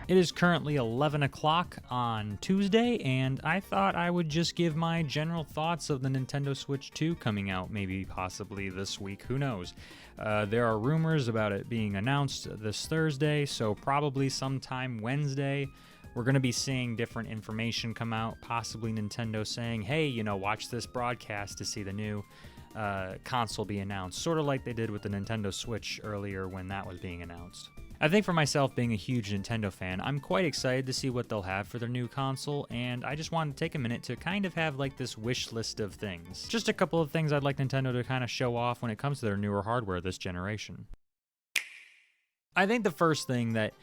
It is currently 11 o'clock on Tuesday, and I thought I would just give my general thoughts of the Nintendo Switch 2 coming out, maybe possibly this week, who knows. There are rumors about it being announced this Thursday, so probably sometime Wednesday, we're going to be seeing different information come out, possibly Nintendo saying, hey, watch this broadcast to see the new console be announced, sort of like they did with the Nintendo Switch earlier when that was being announced. I think for myself, being a huge Nintendo fan, I'm quite excited to see what they'll have for their new console, and I just wanted to take a minute to kind of have like this wish list of things. Just a couple of things I'd like Nintendo to kind of show off when it comes to their newer hardware this generation. I think the first thing that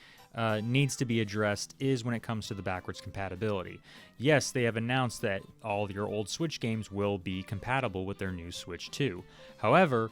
needs to be addressed is when it comes to the backwards compatibility. Yes, they have announced that all of your old Switch games will be compatible with their new Switch 2. However,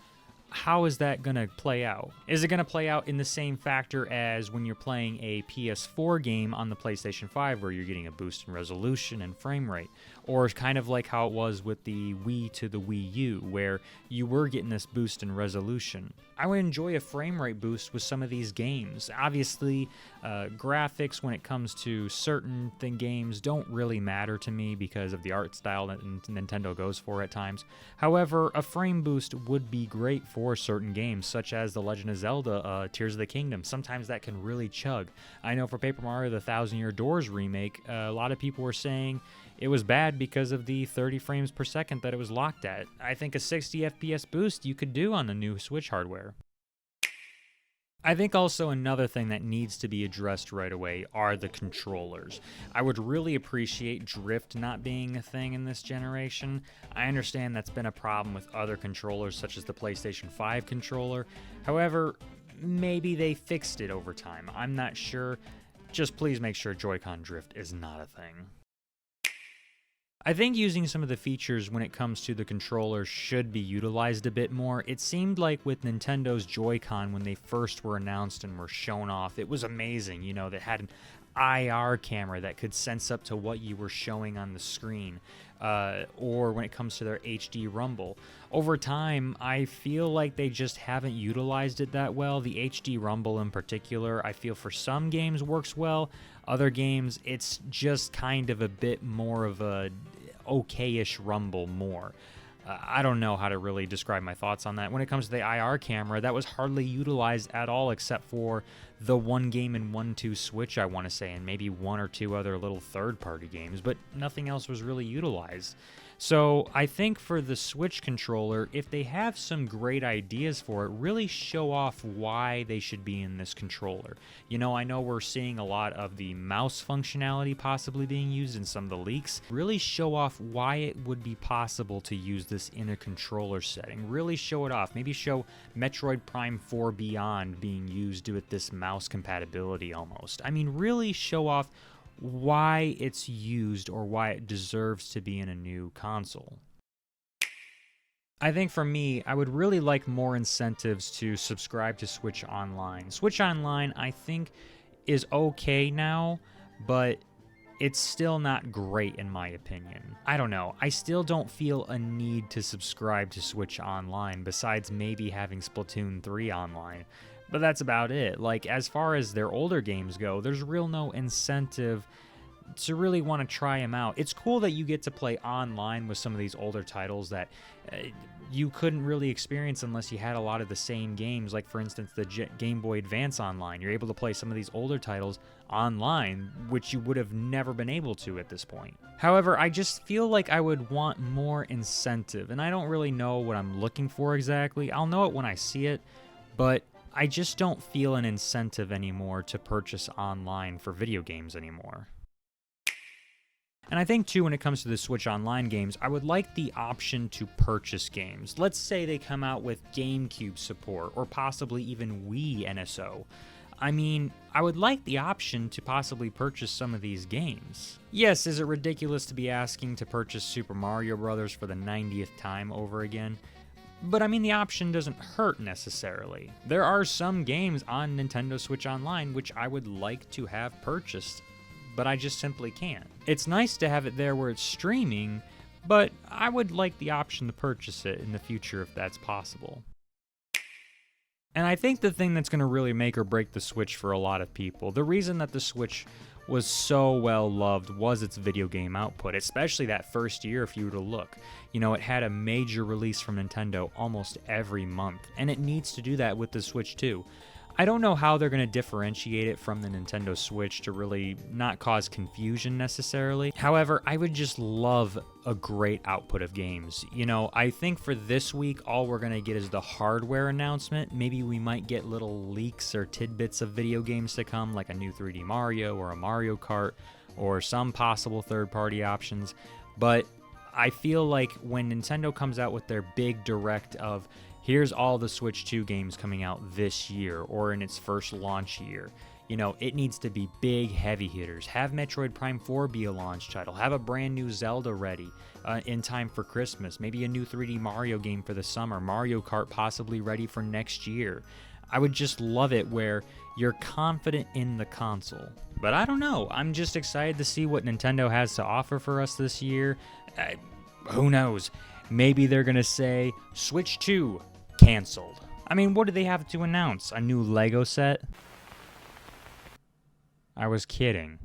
how is that going to play out? Is it going to play out in the same factor as when you're playing a PS4 game on the PlayStation 5 where you're getting a boost in resolution and frame rate? Or kind of like how it was with the Wii to the Wii U, where you were getting this boost in resolution. I would enjoy a frame rate boost with some of these games. Obviously, graphics when it comes to certain games don't really matter to me because of the art style that Nintendo goes for at times. However, a frame boost would be great for certain games, such as The Legend of Zelda, Tears of the Kingdom. Sometimes that can really chug. I know for Paper Mario, the Thousand Year Doors remake, a lot of people were saying it was bad because of the 30 frames per second that it was locked at. I think a 60 FPS boost you could do on the new Switch hardware. I think also another thing that needs to be addressed right away are the controllers. I would really appreciate drift not being a thing in this generation. I understand that's been a problem with other controllers such as the PlayStation 5 controller. However, maybe they fixed it over time. I'm not sure. Just please make sure Joy-Con drift is not a thing. I think using some of the features when it comes to the controller should be utilized a bit more. It seemed like with Nintendo's Joy-Con when they first were announced and were shown off, it was amazing. They had an IR camera that could sense up to what you were showing on the screen. Or when it comes to their HD Rumble. Over time, I feel like they just haven't utilized it that well. The HD Rumble in particular, I feel for some games works well. Other games, it's just kind of a bit more of a okay-ish rumble more. I don't know how to really describe my thoughts on that. When it comes to the IR camera, that was hardly utilized at all except for the one game in 1-2 Switch, I want to say, and maybe one or two other little third-party games, but nothing else was really utilized. So I think for the Switch controller, if they have some great ideas for it, really show off why they should be in this controller. I know we're seeing a lot of the mouse functionality possibly being used in some of the leaks. Really show off why it would be possible to use this in a controller setting. Really show it off. Maybe show Metroid Prime 4 Beyond being used with this mouse compatibility almost. I mean, really show off why it's used or why it deserves to be in a new console. I think for me, I would really like more incentives to subscribe to Switch Online. Switch Online, I think, is okay now, but it's still not great in my opinion. I don't know. I still don't feel a need to subscribe to Switch Online besides maybe having Splatoon 3 online. But that's about it. Like, as far as their older games go, there's real no incentive to really want to try them out. It's cool that you get to play online with some of these older titles that you couldn't really experience unless you had a lot of the same games. Like, for instance, the Game Boy Advance Online. You're able to play some of these older titles online, which you would have never been able to at this point. However, I just feel like I would want more incentive, and I don't really know what I'm looking for exactly. I'll know it when I see it, but I just don't feel an incentive anymore to purchase online for video games anymore. And I think, too, when it comes to the Switch Online games, I would like the option to purchase games. Let's say they come out with GameCube support, or possibly even Wii NSO. I mean, I would like the option to possibly purchase some of these games. Yes, is it ridiculous to be asking to purchase Super Mario Bros. For the 90th time over again? But I mean, the option doesn't hurt necessarily. There are some games on Nintendo Switch Online which I would like to have purchased, but I just simply can't. It's nice to have it there where it's streaming, but I would like the option to purchase it in the future if that's possible. And I think the thing that's going to really make or break the Switch for a lot of people, the reason that the Switch was so well loved was its video game output, especially that first year if you were to look. You know, it had a major release from Nintendo almost every month, and it needs to do that with the Switch too. I don't know how they're going to differentiate it from the Nintendo Switch to really not cause confusion necessarily. However, I would just love a great output of games. You know, I think for this week, all we're going to get is the hardware announcement. Maybe we might get little leaks or tidbits of video games to come, like a new 3D Mario or a Mario Kart, or some possible third-party options. But I feel like when Nintendo comes out with their big direct of, here's all the Switch 2 games coming out this year or in its first launch year, you know, it needs to be big heavy hitters. Have Metroid Prime 4 be a launch title. Have a brand new Zelda ready in time for Christmas. Maybe a new 3D Mario game for the summer. Mario Kart possibly ready for next year. I would just love it where you're confident in the console. But I don't know. I'm just excited to see what Nintendo has to offer for us this year. Who knows? Maybe they're going to say, Switch 2 canceled. I mean, what do they have to announce? A new Lego set? I was kidding.